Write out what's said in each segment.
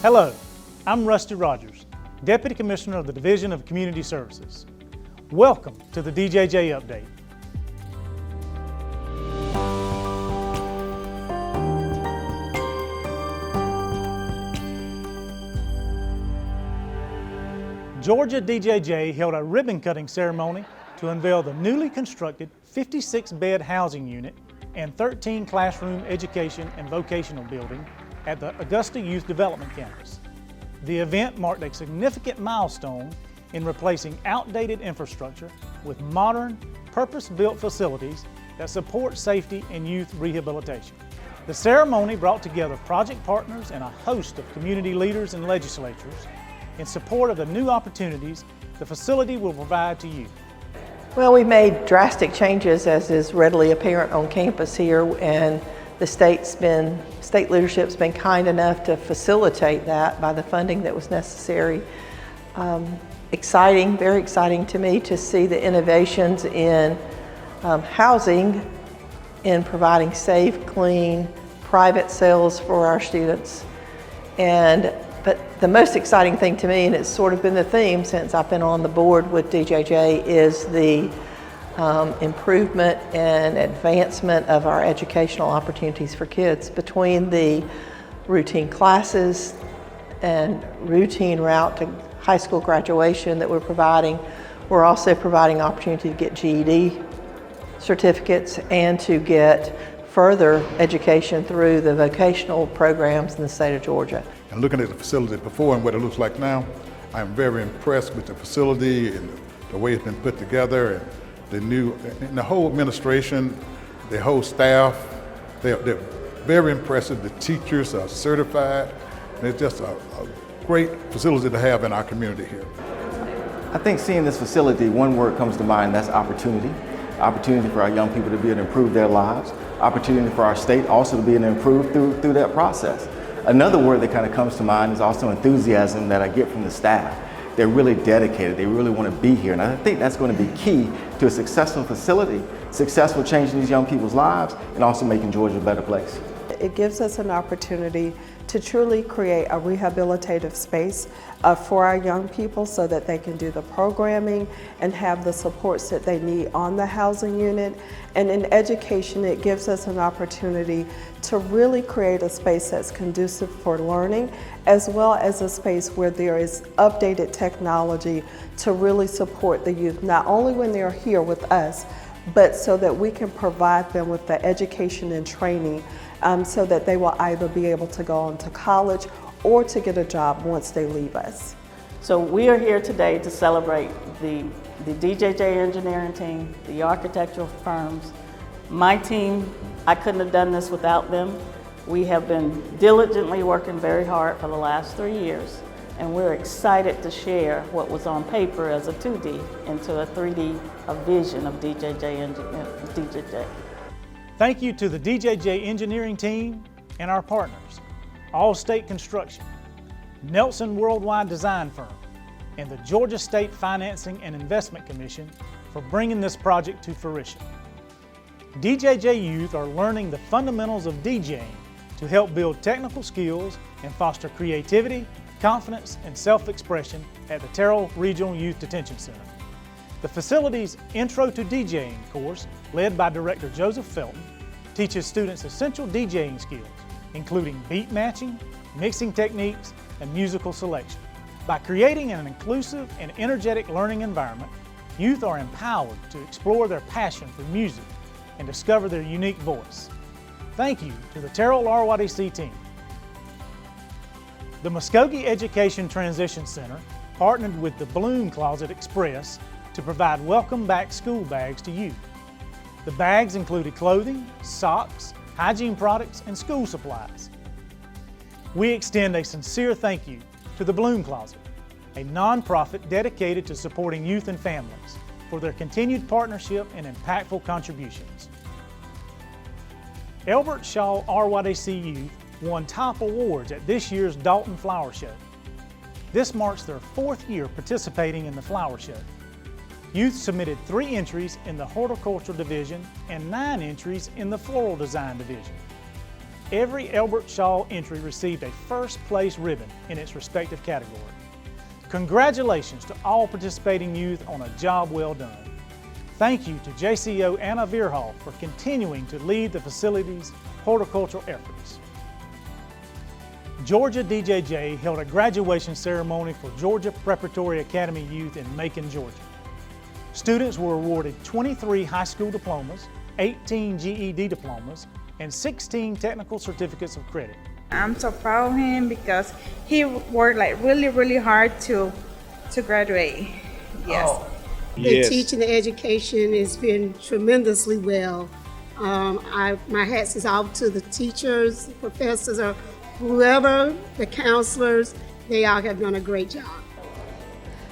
Hello, I'm Rusty Rodgers, Deputy Commissioner of the Division of Community Services. Welcome to the DJJ Update. Georgia DJJ held a ribbon-cutting ceremony to unveil the newly constructed 56-bed housing unit and 13-classroom education and vocational building at the Augusta Youth Development Campus. The event marked a significant milestone in replacing outdated infrastructure with modern, purpose-built facilities that support safety and youth rehabilitation. The ceremony brought together project partners and a host of community leaders and legislators in support of the new opportunities the facility will provide to youth. Well, we've made drastic changes, as is readily apparent on campus here, and the state leadership's been kind enough to facilitate that by the funding that was necessary. Exciting, very exciting to me to see the innovations in housing, in providing safe, clean, private cells for our students. But the most exciting thing to me, and it's sort of been the theme since I've been on the board with DJJ, is the improvement and advancement of our educational opportunities for kids. Between the routine classes and routine route to high school graduation that we're providing, we're also providing opportunity to get GED certificates and to get further education through the vocational programs in the state of Georgia. And looking at the facility before and what it looks like now, I'm very impressed with the facility and the way it's been put together, and the whole administration, the whole staff, they're very impressive. The teachers are certified, and it's just a great facility to have in our community here. I think seeing this facility, one word comes to mind, that's opportunity. Opportunity for our young people to be able to improve their lives. Opportunity for our state also to be able to improve through that process. Another word that kind of comes to mind is also enthusiasm that I get from the staff. They're really dedicated, they really want to be here, and I think that's going to be key to a successful facility, successful changing these young people's lives, and also making Georgia a better place. It gives us an opportunity to truly create a rehabilitative space for our young people so that they can do the programming and have the supports that they need on the housing unit. And in education, it gives us an opportunity to really create a space that's conducive for learning, as well as a space where there is updated technology to really support the youth, not only when they're here with us, but so that we can provide them with the education and training so that they will either be able to go on to college or to get a job once they leave us. So we are here today to celebrate the DJJ engineering team, the architectural firms. My team, I couldn't have done this without them. We have been diligently working very hard for the last 3 years, and we're excited to share what was on paper as a 2D into a 3D, a vision of DJJ. Thank you to the DJJ engineering team and our partners, All-State Construction, Nelson Worldwide Design Firm, and the Georgia State Financing and Investment Commission for bringing this project to fruition. DJJ youth are learning the fundamentals of DJing to help build technical skills and foster creativity, confidence, and self-expression at the Terrell Regional Youth Detention Center. The facility's Intro to DJing course, led by Director Joseph Felton, teaches students essential DJing skills, including beat matching, mixing techniques, and musical selection. By creating an inclusive and energetic learning environment, youth are empowered to explore their passion for music and discover their unique voice. Thank you to the Terrell RYDC team. The Muskogee Education Transition Center partnered with the Bloom Closet Express to provide welcome back school bags to youth. The bags included clothing, socks, hygiene products, and school supplies. We extend a sincere thank you to the Bloom Closet, a nonprofit dedicated to supporting youth and families, for their continued partnership and impactful contributions. Elbert Shaw RYDC Youth won top awards at this year's Dalton Flower Show. This marks their 4th year participating in the Flower Show. Youth submitted 3 entries in the Horticultural Division and 9 entries in the Floral Design Division. Every Elbert Shaw entry received a first place ribbon in its respective category. Congratulations to all participating youth on a job well done. Thank you to JCO Anna Veerhall for continuing to lead the facility's horticultural efforts. Georgia DJJ held a graduation ceremony for Georgia Preparatory Academy youth in Macon, Georgia. Students were awarded 23 high school diplomas, 18 GED diplomas, and 16 technical certificates of credit. I'm so proud of him because he worked like really hard to graduate. Yes. Oh. The teaching and education has been tremendously well. My hats is off to the teachers, professors, or whoever, the counselors. They all have done a great job.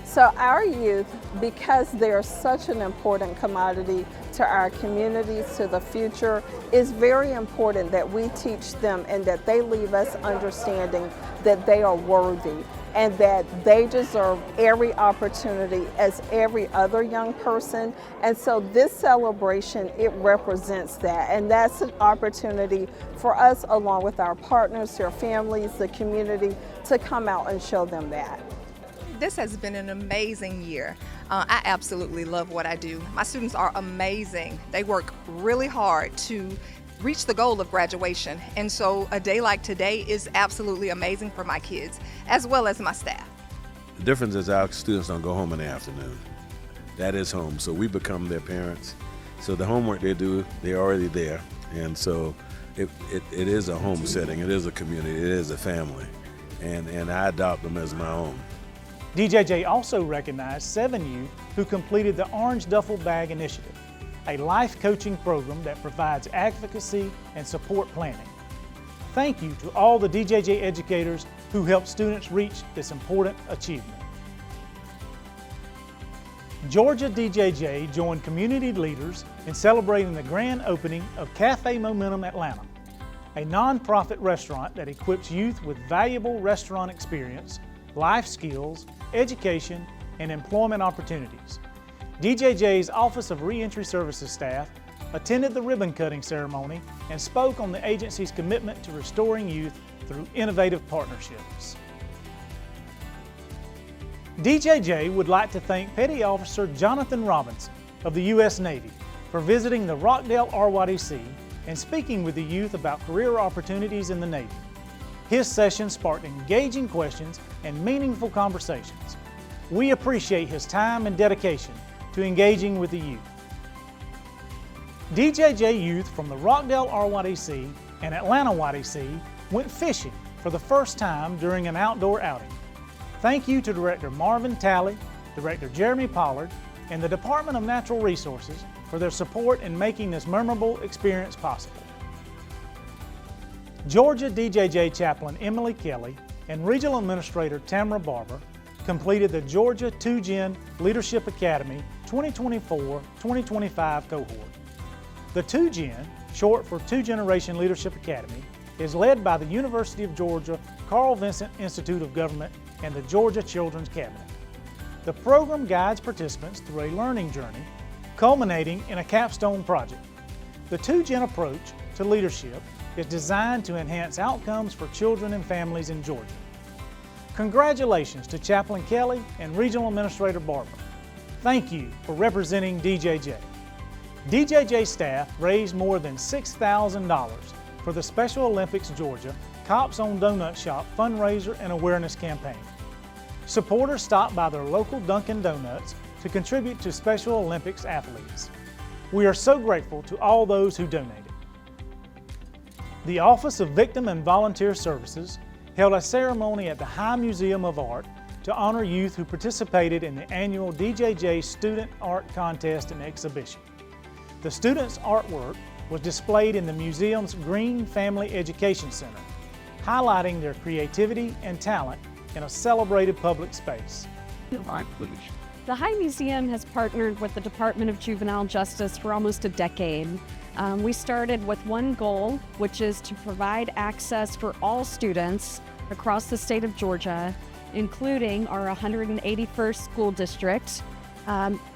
So our youth, because they're such an important commodity to our communities, to the future, is very important that we teach them and that they leave us understanding that they are worthy and that they deserve every opportunity as every other young person. And so this celebration, it represents that. And that's an opportunity for us, along with our partners, their families, the community, to come out and show them that. This has been an amazing year. I absolutely love what I do. My students are amazing. They work really hard to reach the goal of graduation. And so a day like today is absolutely amazing for my kids, as well as my staff. The difference is our students don't go home in the afternoon. That is home, so we become their parents. So the homework they do, they're already there. And so it is a home setting, it is a community, it is a family. And I adopt them as my own. DJJ also recognized 7 youth who completed the Orange Duffel Bag Initiative, a life coaching program that provides advocacy and support planning. Thank you to all the DJJ educators who help students reach this important achievement. Georgia DJJ joined community leaders in celebrating the grand opening of Cafe Momentum Atlanta, a nonprofit restaurant that equips youth with valuable restaurant experience, life skills, education, and employment opportunities. DJJ's Office of Reentry Services staff attended the ribbon cutting ceremony and spoke on the agency's commitment to restoring youth through innovative partnerships. DJJ would like to thank Petty Officer Jonathan Robinson of the U.S. Navy for visiting the Rockdale RYDC and speaking with the youth about career opportunities in the Navy. His session sparked engaging questions and meaningful conversations. We appreciate his time and dedication to engaging with the youth. DJJ youth from the Rockdale RYDC and Atlanta YDC went fishing for the first time during an outdoor outing. Thank you to Director Marvin Talley, Director Jeremy Pollard, and the Department of Natural Resources for their support in making this memorable experience possible. Georgia DJJ Chaplain Emily Kelly and Regional Administrator Tamara Barber completed the Georgia 2-Gen Leadership Academy 2024-2025 cohort. The 2-Gen, short for 2-Generation Leadership Academy, is led by the University of Georgia Carl Vincent Institute of Government and the Georgia Children's Cabinet. The program guides participants through a learning journey, culminating in a capstone project. The 2-Gen approach to leadership is designed to enhance outcomes for children and families in Georgia. Congratulations to Chaplain Kelly and Regional Administrator Barber. Thank you for representing DJJ. DJJ staff raised more than $6,000 for the Special Olympics Georgia Cops on Donut Shop fundraiser and awareness campaign. Supporters stopped by their local Dunkin' Donuts to contribute to Special Olympics athletes. We are so grateful to all those who donated. The Office of Victim and Volunteer Services held a ceremony at the High Museum of Art to honor youth who participated in the annual DJJ Student Art Contest and Exhibition. The students' artwork was displayed in the museum's Green Family Education Center, highlighting their creativity and talent in a celebrated public space. The High Museum has partnered with the Department of Juvenile Justice for almost a decade. We started with one goal, which is to provide access for all students across the state of Georgia, including our 181st school district.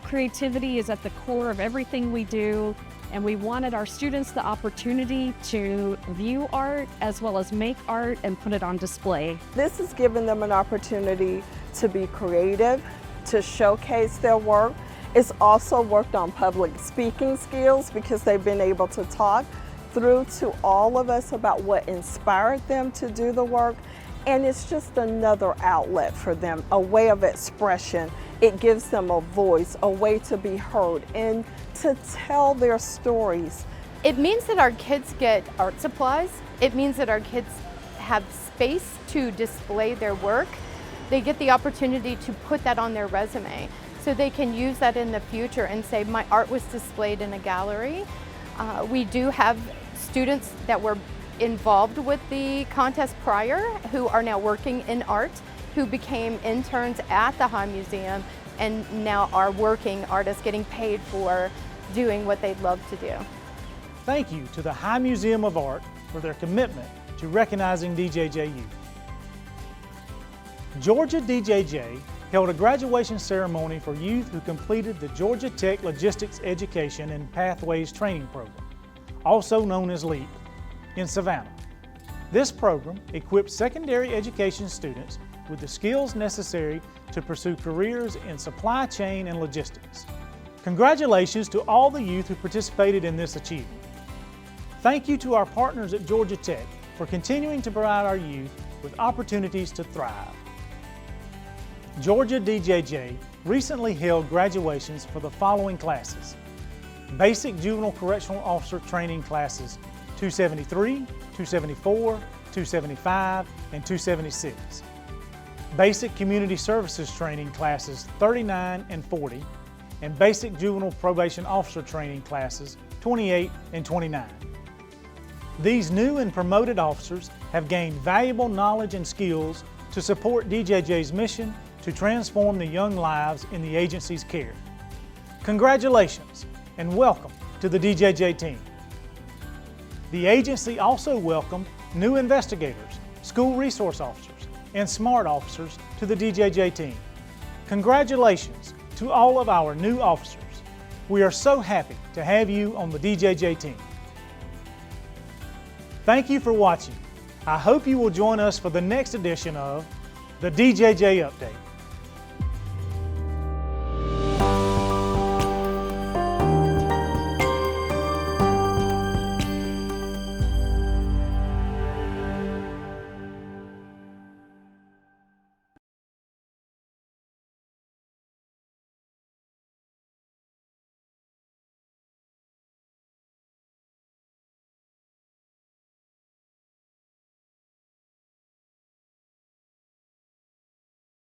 Creativity is at the core of everything we do, and we wanted our students the opportunity to view art as well as make art and put it on display. This has given them an opportunity to be creative, to showcase their work. It's also worked on public speaking skills because they've been able to talk through to all of us about what inspired them to do the work. And it's just another outlet for them, a way of expression. It gives them a voice, a way to be heard, and to tell their stories. It means that our kids get art supplies. It means that our kids have space to display their work. They get the opportunity to put that on their resume so they can use that in the future and say, my art was displayed in a gallery. We do have students that were involved with the contest prior who are now working in art, who became interns at the High Museum and now are working artists getting paid for doing what they'd love to do. Thank you to the High Museum of Art for their commitment to recognizing DJJ youth. Georgia DJJ held a graduation ceremony for youth who completed the Georgia Tech Logistics Education and Pathways Training Program, also known as LEAP, in Savannah. This program equips secondary education students with the skills necessary to pursue careers in supply chain and logistics. Congratulations to all the youth who participated in this achievement. Thank you to our partners at Georgia Tech for continuing to provide our youth with opportunities to thrive. Georgia DJJ recently held graduations for the following classes: Basic Juvenile Correctional Officer Training Classes 273, 274, 275, and 276. Basic Community Services Training Classes 39 and 40, and Basic Juvenile Probation Officer Training Classes 28 and 29. These new and promoted officers have gained valuable knowledge and skills to support DJJ's mission to transform the young lives in the agency's care. Congratulations and welcome to the DJJ team. The agency also welcomed new investigators, school resource officers, and SMART officers to the DJJ team. Congratulations to all of our new officers. We are so happy to have you on the DJJ team. Thank you for watching. I hope you will join us for the next edition of the DJJ Update.